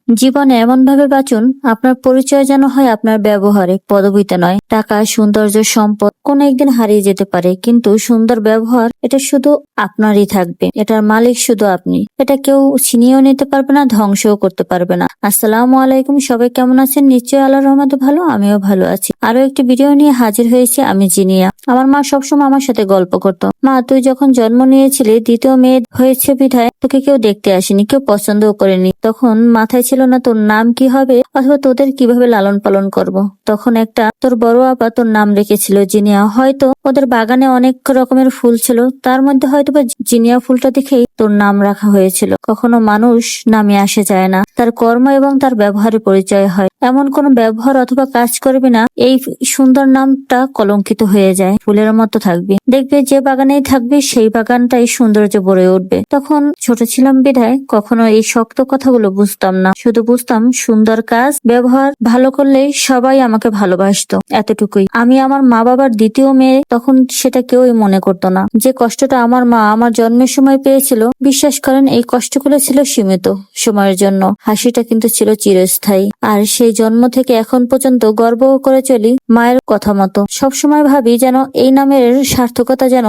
জীবনে এমন ভাবে বাঁচুন, আপনার পরিচয় যেন হয় আপনার ব্যবহারে, পদবিতে নয়। টাকা, সৌন্দর্য, সম্পদ কোন একদিন হারিয়ে যেতে পারে, কিন্তু সুন্দর ব্যবহার এটা শুধু আপনারই থাকবে। এটার মালিক শুধু আপনি। এটা কেউ ছিনিয়েও নিতে পারবে না, ধ্বংসও করতে পারবে না। আসসালামু আলাইকুম, সবাই কেমন আছেন? নিশ্চয়ই আল্লাহর রহমতে ভালো, আমিও ভালো আছি। আরো একটি ভিডিও নিয়ে হাজির হয়েছি আমি জিনিয়া। আমার মা সবসময় আমার সাথে গল্প করতো, মা তুই যখন জন্ম নিয়েছিলি দ্বিতীয় মেয়ে হয়েছে বিধায় তোকে কেউ দেখতে আসেনি, কেউ পছন্দও করেনি। তখন মাথায় ছিল না তোর নাম কি হবে অথবা তোদের কিভাবে লালন পালন করব। তখন একটা তোর বড় আপা তোর নাম রেখেছিল জিনিয়া। হয়তো ওদের বাগানে অনেক রকমের ফুল ছিল, তার মধ্যে হয়তো বা জিনিয়া ফুলটা দেখেই তোর নাম রাখা হয়েছিল। কখনো মানুষ নামে আসে যায় না, তার কর্ম এবং তার ব্যবহারের পরিচয় হয়। এমন কোন ব্যবহার অথবা কাজ করবি না এই সুন্দর নামটা কলঙ্কিত হয়ে যায়। ফুলের মতো থাকবি, দেখবে যে বাগানেই থাকবি সেই বাগানটাই সৌন্দর্য ভরে উঠবে। তখন ছোট ছিলাম বিধায় কখনো এই শক্ত কথাগুলো বুঝতাম না, শুধু বুঝতাম সুন্দর কাজ ব্যবহার ভালো করলেই সবাই আমাকে ভালোবাসতো, এতটুকুই। আমি আমার মা বাবার দ্বিতীয় মেয়ে, তখন সেটা কেউই মনে করতো না। যে কষ্টটা আমার মা আমার জন্মের সময় পেয়েছিল, বিশ্বাস করেন এই কষ্টগুলো ছিল সীমিত সময়ের জন্য, হাসিটা কিন্তু ছিল চিরস্থায়ী। আর সেই জন্ম থেকে এখন পর্যন্ত গর্ব করে চলি মায়ের কথা মতো। সবসময় ভাবি যেন এই নামের সার্থকতা যেন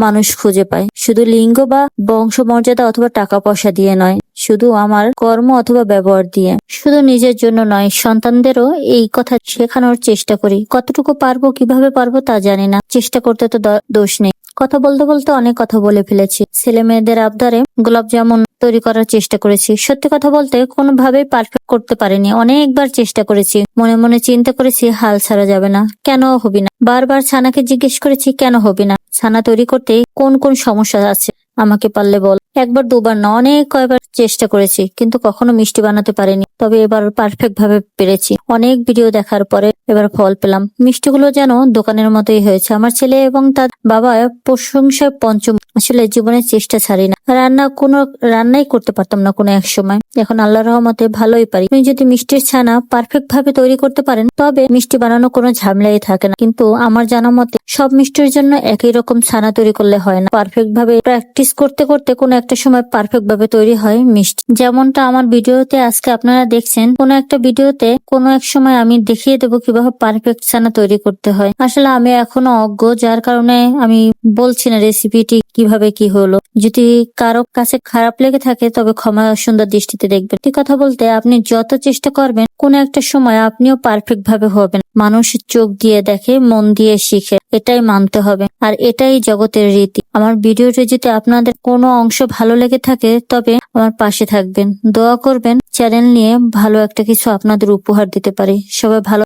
মানুষ খুঁজে পায়, শুধু লিঙ্গ বা বংশমর্যাদা অথবা টাকা পয়সা দিয়ে নয়, শুধু আমার কর্ম অথবা ব্যবহার দিয়ে। শুধু নিজের জন্য নয়, সন্তানদেরও এই কথা শেখানোর চেষ্টা করি। কতটুকু পারবো, কিভাবে পারবো তা জানি না, চেষ্টা করতে তো দোষ নেই। কথা বলতে বলতে অনেক কথা বলে ফেলেছি। ছেলে মেয়েদের আবদারে গোলাপ জামুন তৈরি করার চেষ্টা করেছি। সত্যি কথা বলতে কোনোভাবেই পারফেক্ট করতে পারিনি। অনেকবার চেষ্টা করেছি, মনে মনে চিন্তা করেছি হাল ছাড়া যাবে না, কেন হবি না। বারবার ছানাকে জিজ্ঞেস করেছি কেন হবি না, ছানা তৈরি করতে কোন কোন সমস্যা আছে আমাকে পারলে বল। একবার দুবার না, অনেক কয়েকবার চেষ্টা করেছি, কিন্তু কখনো মিষ্টি বানাতে পারিনি। তবে এবার পারফেক্ট ভাবে পেরেছি। অনেক ভিডিও দেখার পরে এবার ফল পেলাম। মিষ্টিগুলো যেন দোকানের মতোই হয়েছে। আমার ছেলে এবং তার বাবা প্রশংসায় পঞ্চম। আসলে জীবনের চেষ্টা ছাড়ি না। রান্নাই করতে পারতাম না কোনো এক সময়, এখন আল্লাহর রহমতে ভালোই পারি। আপনি যদি মিষ্টির ছানা পারফেক্ট ভাবে তৈরি করতে পারেন তবে মিষ্টি বানানো কোনো ঝামেলাই থাকে না। কিন্তু আমার জানা মতে সব মিষ্টির জন্য একই রকম ছানা তৈরি করলে হয় না। পারফেক্ট ভাবে প্র্যাকটিস করতে করতে কোনো একটা সময় পারফেক্ট ভাবে তৈরি হয় মিষ্টি। যেমনটা আমার ভিডিওতে আজকে আপনারা দেখছেন, কোনো একটা ভিডিওতে কোনো এক সময় আমি দেখিয়ে দেবো কিভাবে পারফেক্ট ছানা তৈরি করতে হয়। আসলে আমি এখনো অজ্ঞ, যার কারণে আমি বলছি না রেসিপিটি কিভাবে কি হলো। যদি কারো কাছে খারাপ লেগে থাকে তবে ক্ষমা সুন্দর দৃষ্টিতে দেখবেন। ঠিক কথা বলতে আপনি যত চেষ্টা করবেন কোনো একটা সময় আপনিও পারফেক্ট ভাবে হবেন। মানুষের চোখ দিয়ে দেখে, মন দিয়ে শিখে, এটাই মানতে হবে। আর এটাই জগতের রীতি। আমার ভিডিওটি যদি আপনাদের কোনো অংশ ভালো লেগে থাকে তবে আমার পাশে থাকবেন, দোয়া করবেন চ্যানেল নিয়ে ভালো একটা কিছু আপনাদের উপহার দিতে পারি। সবাই ভালো